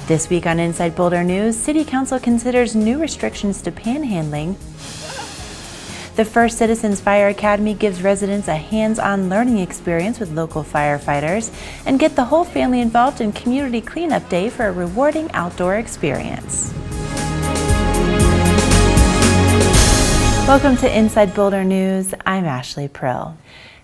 This week on Inside Boulder News, City Council considers new restrictions to panhandling. The First Citizens Fire Academy gives residents a hands-on learning experience with local firefighters, and get the whole family involved in Community Cleanup Day for a rewarding outdoor experience. Welcome to Inside Boulder News. I'm Ashley Prill.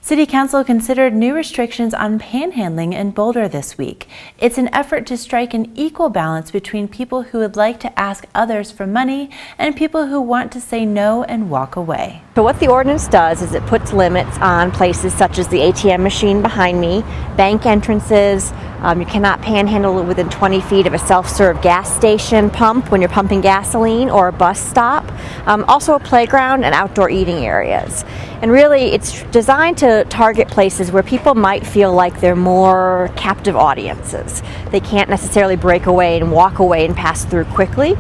City Council considered new restrictions on panhandling in Boulder this week. It's an effort to strike an equal balance between people who would like to ask others for money and people who want to say no and walk away. So what the ordinance does is it puts limits on places such as the ATM machine behind me, bank entrances. You cannot panhandle within 20 feet of a self-serve gas station pump when you're pumping gasoline, or a bus stop. Also a playground and outdoor eating areas. And really it's designed to target places where people might feel like they're more captive audiences. They can't necessarily break away and walk away and pass through quickly.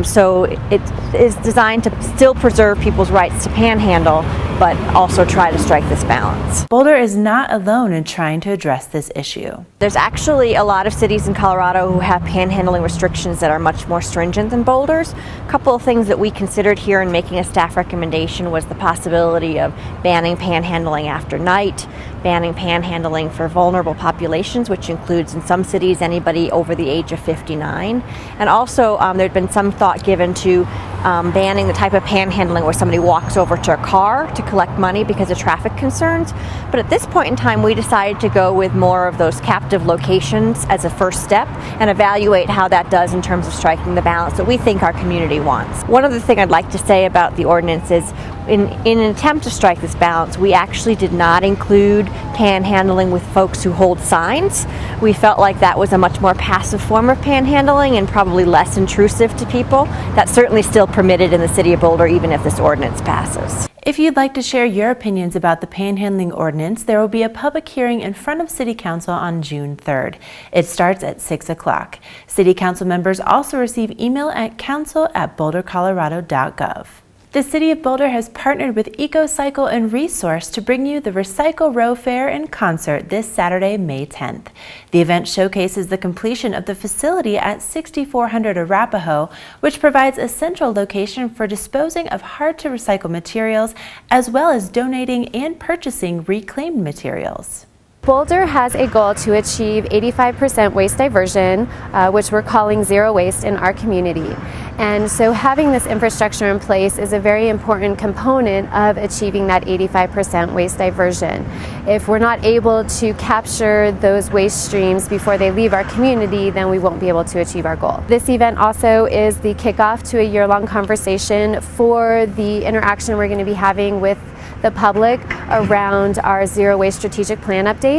So it is designed to still preserve people's rights to panhandle, but also try to strike this balance. Boulder is not alone in trying to address this issue. There's actually a lot of cities in Colorado who have panhandling restrictions that are much more stringent than Boulder's. A couple of things that we considered here in making a staff recommendation was the possibility of banning panhandling after night, banning panhandling for vulnerable populations, which includes in some cities anybody over the age of 59. And also there'd been some thought given to banning the type of panhandling where somebody walks over to a car to collect money because of traffic concerns. But at this point in time, we decided to go with more of those captive locations as a first step and evaluate how that does in terms of striking the balance that we think our community wants. One other thing I'd like to say about the ordinance is in an attempt to strike this balance, we actually did not include panhandling with folks who hold signs. We felt like that was a much more passive form of panhandling and probably less intrusive to people. That's certainly still permitted in the city of Boulder, even if this ordinance passes. If you'd like to share your opinions about the panhandling ordinance, there will be a public hearing in front of City Council on June 3rd. It starts at 6 o'clock. City Council members also receive email at council@bouldercolorado.gov. The City of Boulder has partnered with EcoCycle and Resource to bring you the Recycle Row Fair in concert this Saturday, May 10th. The event showcases the completion of the facility at 6400 Arapahoe, which provides a central location for disposing of hard-to-recycle materials, as well as donating and purchasing reclaimed materials. Boulder has a goal to achieve 85% waste diversion, which we're calling zero waste in our community. And so having this infrastructure in place is a very important component of achieving that 85% waste diversion. If we're not able to capture those waste streams before they leave our community, then we won't be able to achieve our goal. This event also is the kickoff to a year-long conversation for the interaction we're going to be having with the public around our zero waste strategic plan update.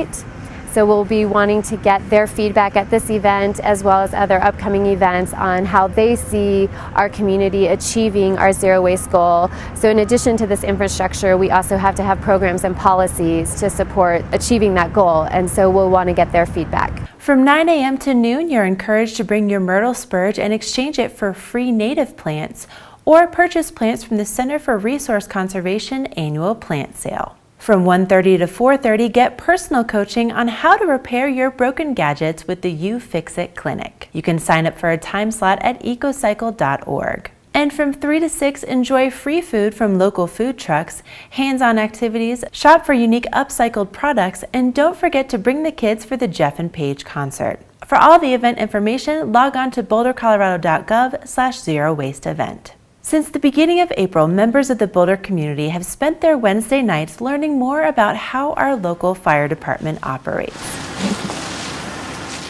So we'll be wanting to get their feedback at this event as well as other upcoming events on how they see our community achieving our zero waste goal. So in addition to this infrastructure, we also have to have programs and policies to support achieving that goal, and so we'll want to get their feedback. From 9 a.m. to noon, you're encouraged to bring your myrtle spurge and exchange it for free native plants, or purchase plants from the Center for Resource Conservation annual plant sale. From 1:30 to 4:30, get personal coaching on how to repair your broken gadgets with the You Fix It Clinic. You can sign up for a time slot at ecocycle.org. And from 3 to 6, enjoy free food from local food trucks, hands-on activities, shop for unique upcycled products, and don't forget to bring the kids for the Jeff and Paige concert. For all the event information, log on to bouldercolorado.gov/zero waste event. Since the beginning of April, members of the Boulder community have spent their Wednesday nights learning more about how our local fire department operates.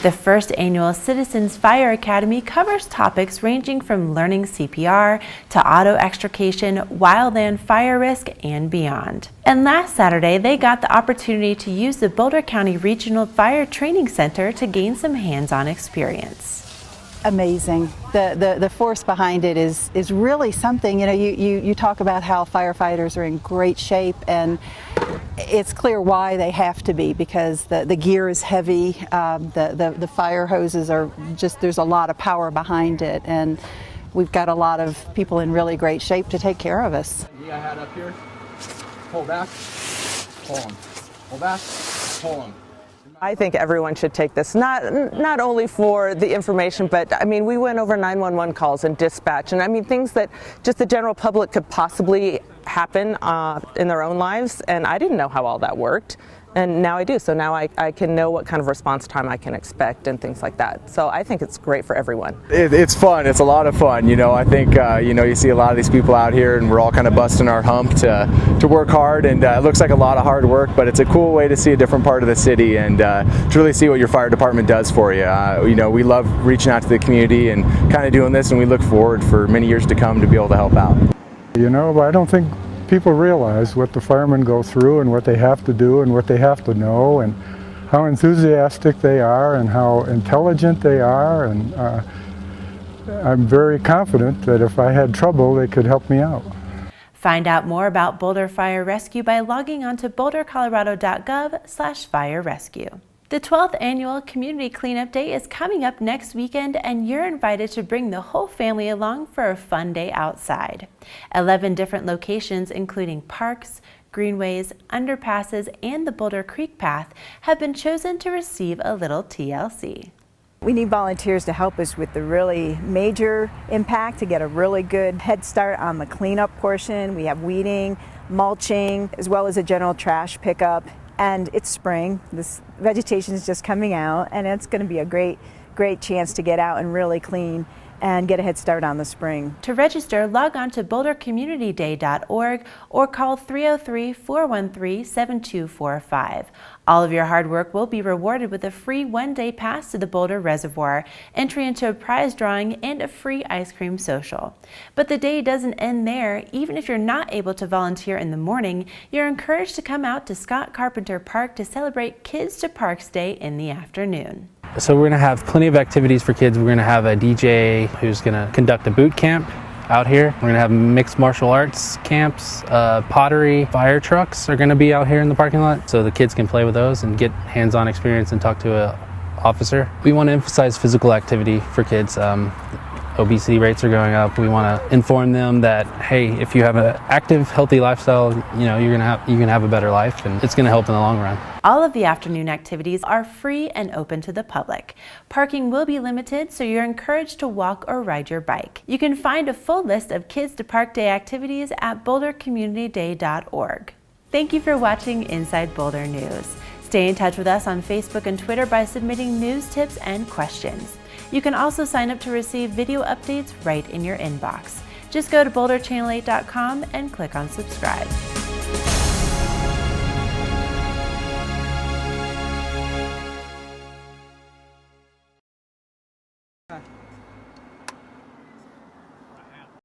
The first annual Citizens Fire Academy covers topics ranging from learning CPR to auto extrication, wildland fire risk, and beyond. And last Saturday, they got the opportunity to use the Boulder County Regional Fire Training Center to gain some hands-on experience. Amazing. The force behind it is really something. You know, you talk about how firefighters are in great shape, and it's clear why they have to be, because the gear is heavy, the fire hoses are just, there's a lot of power behind it, and we've got a lot of people in really great shape to take care of us. Knee head up here, pull back, pull them, pull back, pull them. I think everyone should take this, not only for the information, but I mean, we went over 911 calls and dispatch, and I mean things that just the general public could possibly happen in their own lives, and I didn't know how all that worked. And now I do, so now I can know what kind of response time I can expect and things like that. So I think it's great for everyone. It's fun, it's a lot of fun, you know. I think, you know, you see a lot of these people out here and we're all kind of busting our hump to work hard, and it looks like a lot of hard work, but it's a cool way to see a different part of the city and to really see what your fire department does for you. You know, we love reaching out to the community and kind of doing this, and we look forward for many years to come to be able to help out. You know, I don't think people realize what the firemen go through and what they have to do and what they have to know and how enthusiastic they are and how intelligent they are, and I'm very confident that if I had trouble they could help me out. Find out more about Boulder Fire Rescue by logging on to bouldercolorado.gov/fire rescue. The 12th Annual Community Cleanup Day is coming up next weekend, and you're invited to bring the whole family along for a fun day outside. 11 different locations, including parks, greenways, underpasses, and the Boulder Creek Path, have been chosen to receive a little TLC. We need volunteers to help us with the really major impact, to get a really good head start on the cleanup portion. We have weeding, mulching, as well as a general trash pickup. And it's spring, this vegetation is just coming out, and it's going to be a great chance to get out and really clean and get a head start on the spring. To register, log on to bouldercommunityday.org or call 303-413-7245. All of your hard work will be rewarded with a free one-day pass to the Boulder Reservoir, entry into a prize drawing, and a free ice cream social. But the day doesn't end there. Even if you're not able to volunteer in the morning, you're encouraged to come out to Scott Carpenter Park to celebrate Kids to Parks Day in the afternoon. So we're going to have plenty of activities for kids. We're going to have a DJ who's going to conduct a boot camp out here. We're going to have mixed martial arts camps, pottery, fire trucks are going to be out here in the parking lot, so the kids can play with those and get hands-on experience and talk to an officer. We want to emphasize physical activity for kids. Obesity rates are going up. We want to inform them that, hey, if you have an active, healthy lifestyle, you know, you can have a better life, and it's going to help in the long run. All of the afternoon activities are free and open to the public. Parking will be limited, so you're encouraged to walk or ride your bike. You can find a full list of Kids to Park Day activities at bouldercommunityday.org. Thank you for watching Inside Boulder News. Stay in touch with us on Facebook and Twitter by submitting news, tips, and questions. You can also sign up to receive video updates right in your inbox. Just go to boulderchannel8.com and click on subscribe.